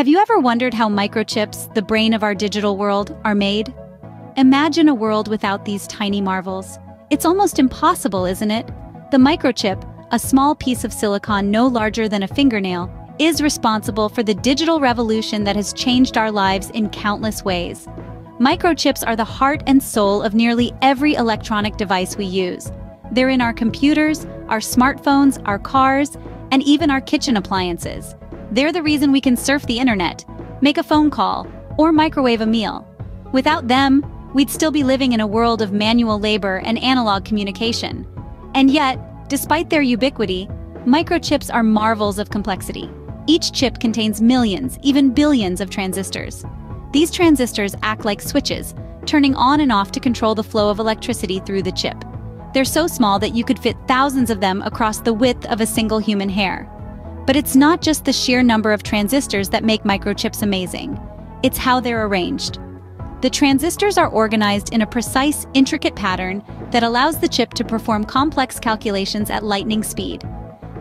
Have you ever wondered how microchips, the brain of our digital world, are made? Imagine a world without these tiny marvels. It's almost impossible, isn't it? The microchip, a small piece of silicon no larger than a fingernail, is responsible for the digital revolution that has changed our lives in countless ways. Microchips are the heart and soul of nearly every electronic device we use. They're in our computers, our smartphones, our cars, and even our kitchen appliances. They're the reason we can surf the internet, make a phone call, or microwave a meal. Without them, we'd still be living in a world of manual labor and analog communication. And yet, despite their ubiquity, microchips are marvels of complexity. Each chip contains millions, even billions of transistors. These transistors act like switches, turning on and off to control the flow of electricity through the chip. They're so small that you could fit thousands of them across the width of a single human hair. But it's not just the sheer number of transistors that make microchips amazing. It's how they're arranged. The transistors are organized in a precise, intricate pattern that allows the chip to perform complex calculations at lightning speed.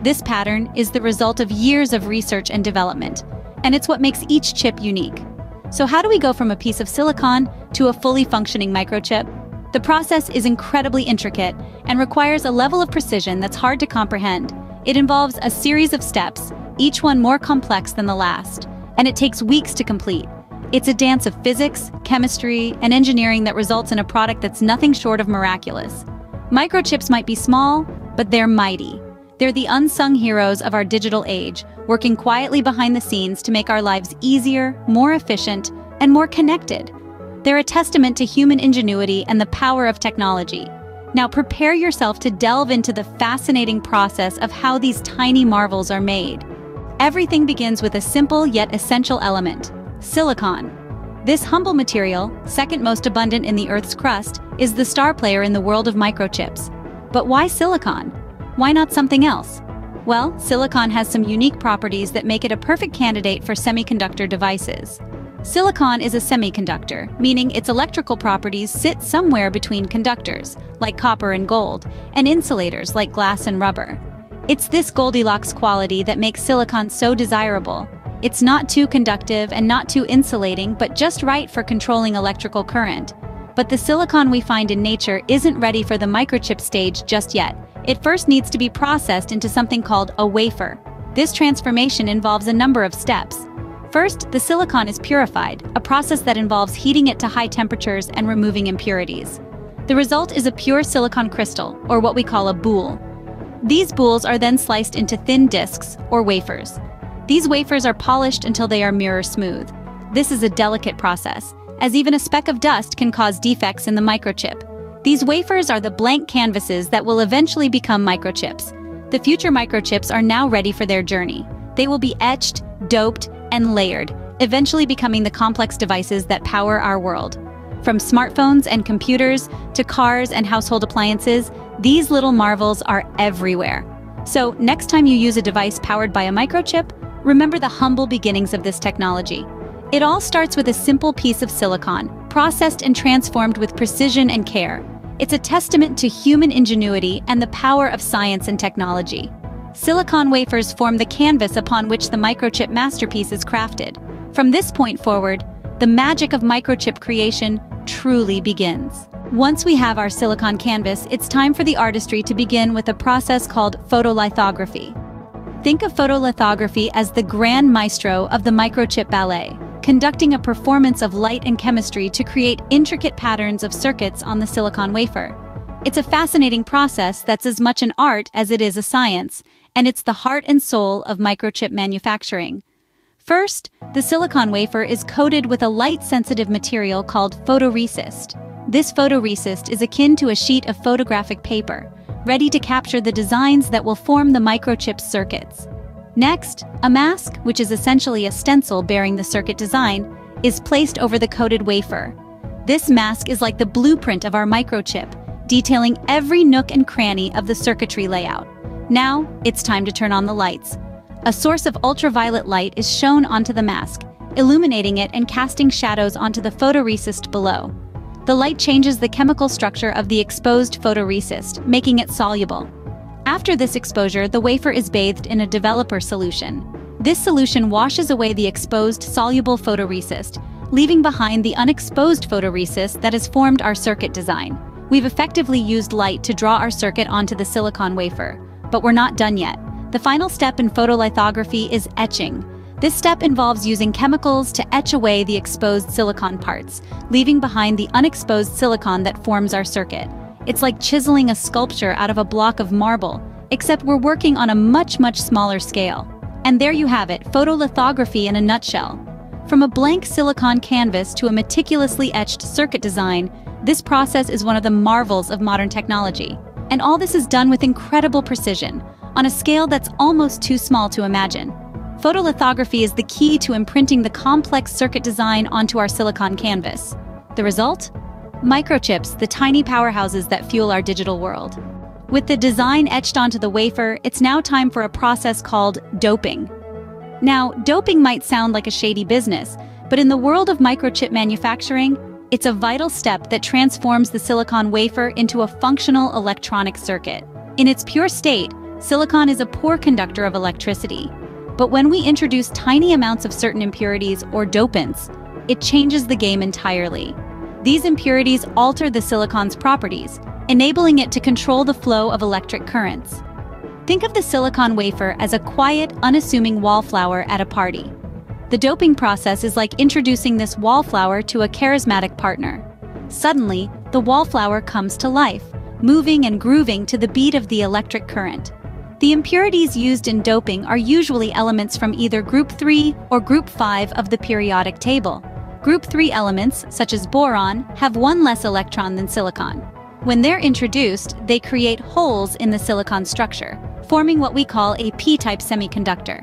This pattern is the result of years of research and development, and it's what makes each chip unique. So how do we go from a piece of silicon to a fully functioning microchip? The process is incredibly intricate and requires a level of precision that's hard to comprehend. It involves a series of steps, each one more complex than the last, and it takes weeks to complete. It's a dance of physics, chemistry, and engineering that results in a product that's nothing short of miraculous. Microchips might be small, but they're mighty. They're the unsung heroes of our digital age, working quietly behind the scenes to make our lives easier, more efficient, and more connected. They're a testament to human ingenuity and the power of technology. Now prepare yourself to delve into the fascinating process of how these tiny marvels are made. Everything begins with a simple yet essential element: silicon. This humble material, second most abundant in the Earth's crust, is the star player in the world of microchips. But why silicon? Why not something else? Well, silicon has some unique properties that make it a perfect candidate for semiconductor devices. Silicon is a semiconductor, meaning its electrical properties sit somewhere between conductors, like copper and gold, and insulators, like glass and rubber. It's this Goldilocks quality that makes silicon so desirable. It's not too conductive and not too insulating, but just right for controlling electrical current. But the silicon we find in nature isn't ready for the microchip stage just yet. It first needs to be processed into something called a wafer. This transformation involves a number of steps. First, the silicon is purified, a process that involves heating it to high temperatures and removing impurities. The result is a pure silicon crystal, or what we call a boule. These boules are then sliced into thin discs, or wafers. These wafers are polished until they are mirror smooth. This is a delicate process, as even a speck of dust can cause defects in the microchip. These wafers are the blank canvases that will eventually become microchips. The future microchips are now ready for their journey. They will be etched, doped, and layered, eventually becoming the complex devices that power our world. From smartphones and computers to cars and household appliances, these little marvels are everywhere. So, next time you use a device powered by a microchip, remember the humble beginnings of this technology. It all starts with a simple piece of silicon, processed and transformed with precision and care. It's a testament to human ingenuity and the power of science and technology. Silicon wafers form the canvas upon which the microchip masterpiece is crafted. From this point forward, the magic of microchip creation truly begins. Once we have our silicon canvas, it's time for the artistry to begin with a process called photolithography. Think of photolithography as the grand maestro of the microchip ballet, conducting a performance of light and chemistry to create intricate patterns of circuits on the silicon wafer. It's a fascinating process that's as much an art as it is a science, and it's the heart and soul of microchip manufacturing. First, the silicon wafer is coated with a light-sensitive material called photoresist. This photoresist is akin to a sheet of photographic paper, ready to capture the designs that will form the microchip's circuits. Next, a mask, which is essentially a stencil bearing the circuit design, is placed over the coated wafer. This mask is like the blueprint of our microchip, detailing every nook and cranny of the circuitry layout. Now, it's time to turn on the lights. A source of ultraviolet light is shown onto the mask, illuminating it and casting shadows onto the photoresist below. The light changes the chemical structure of the exposed photoresist, making it soluble. After this exposure, the wafer is bathed in a developer solution. This solution washes away the exposed soluble photoresist, leaving behind the unexposed photoresist that has formed our circuit design. We've effectively used light to draw our circuit onto the silicon wafer, but we're not done yet. The final step in photolithography is etching. This step involves using chemicals to etch away the exposed silicon parts, leaving behind the unexposed silicon that forms our circuit. It's like chiseling a sculpture out of a block of marble, except we're working on a much smaller scale. And there you have it, photolithography in a nutshell. From a blank silicon canvas to a meticulously etched circuit design, this process is one of the marvels of modern technology. And all this is done with incredible precision, on a scale that's almost too small to imagine. Photolithography is the key to imprinting the complex circuit design onto our silicon canvas. The result? Microchips, the tiny powerhouses that fuel our digital world. With the design etched onto the wafer, it's now time for a process called doping. Now, doping might sound like a shady business, but in the world of microchip manufacturing, it's a vital step that transforms the silicon wafer into a functional electronic circuit. In its pure state, silicon is a poor conductor of electricity. But when we introduce tiny amounts of certain impurities or dopants, it changes the game entirely. These impurities alter the silicon's properties, enabling it to control the flow of electric currents. Think of the silicon wafer as a quiet, unassuming wallflower at a party. The doping process is like introducing this wallflower to a charismatic partner. Suddenly, the wallflower comes to life, moving and grooving to the beat of the electric current. The impurities used in doping are usually elements from either group 3 or group 5 of the periodic table. Group 3 elements, such as boron, have one less electron than silicon. When they're introduced, they create holes in the silicon structure, forming what we call a p-type semiconductor.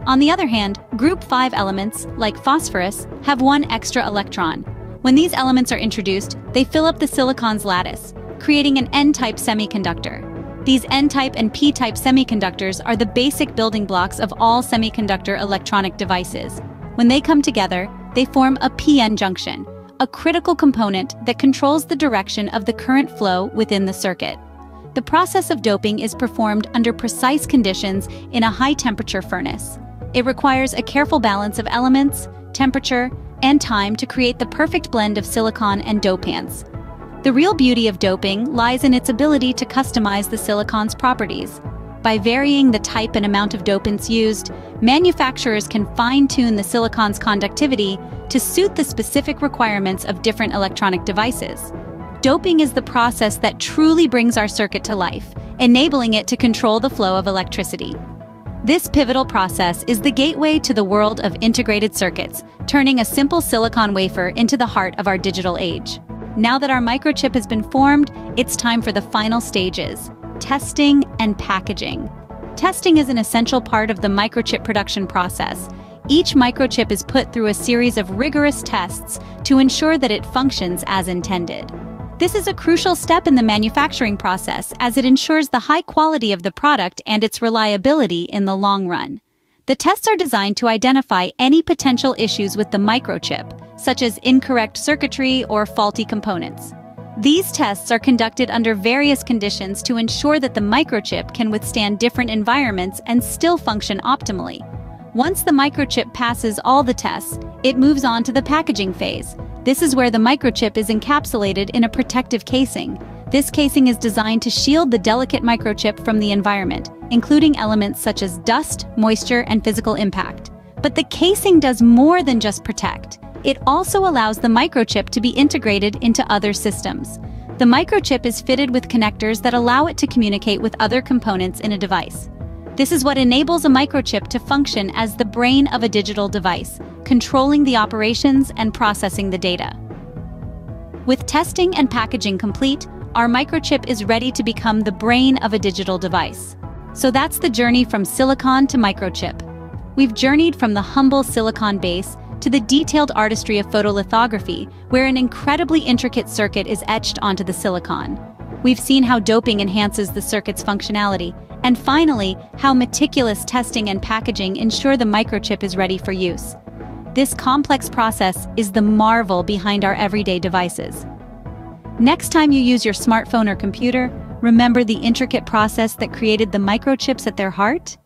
On the other hand, group 5 elements, like phosphorus, have one extra electron. When these elements are introduced, they fill up the silicon's lattice, creating an n-type semiconductor. These n-type and p-type semiconductors are the basic building blocks of all semiconductor electronic devices. When they come together, they form a p-n junction, a critical component that controls the direction of the current flow within the circuit. The process of doping is performed under precise conditions in a high-temperature furnace. It requires a careful balance of elements, temperature, and time to create the perfect blend of silicon and dopants. The real beauty of doping lies in its ability to customize the silicon's properties. By varying the type and amount of dopants used, manufacturers can fine-tune the silicon's conductivity to suit the specific requirements of different electronic devices. Doping is the process that truly brings our circuit to life, enabling it to control the flow of electricity. This pivotal process is the gateway to the world of integrated circuits, turning a simple silicon wafer into the heart of our digital age. Now that our microchip has been formed, it's time for the final stages: testing and packaging. Testing is an essential part of the microchip production process. Each microchip is put through a series of rigorous tests to ensure that it functions as intended. This is a crucial step in the manufacturing process as it ensures the high quality of the product and its reliability in the long run. The tests are designed to identify any potential issues with the microchip, such as incorrect circuitry or faulty components. These tests are conducted under various conditions to ensure that the microchip can withstand different environments and still function optimally. Once the microchip passes all the tests, it moves on to the packaging phase. This is where the microchip is encapsulated in a protective casing. This casing is designed to shield the delicate microchip from the environment, including elements such as dust, moisture, and physical impact. But the casing does more than just protect. It also allows the microchip to be integrated into other systems. The microchip is fitted with connectors that allow it to communicate with other components in a device. This is what enables a microchip to function as the brain of a digital device, controlling the operations and processing the data. With testing and packaging complete, our microchip is ready to become the brain of a digital device. So that's the journey from silicon to microchip. We've journeyed from the humble silicon base to the detailed artistry of photolithography, where an incredibly intricate circuit is etched onto the silicon. We've seen how doping enhances the circuit's functionality, and finally, how meticulous testing and packaging ensure the microchip is ready for use. This complex process is the marvel behind our everyday devices. Next time you use your smartphone or computer, remember the intricate process that created the microchips at their heart?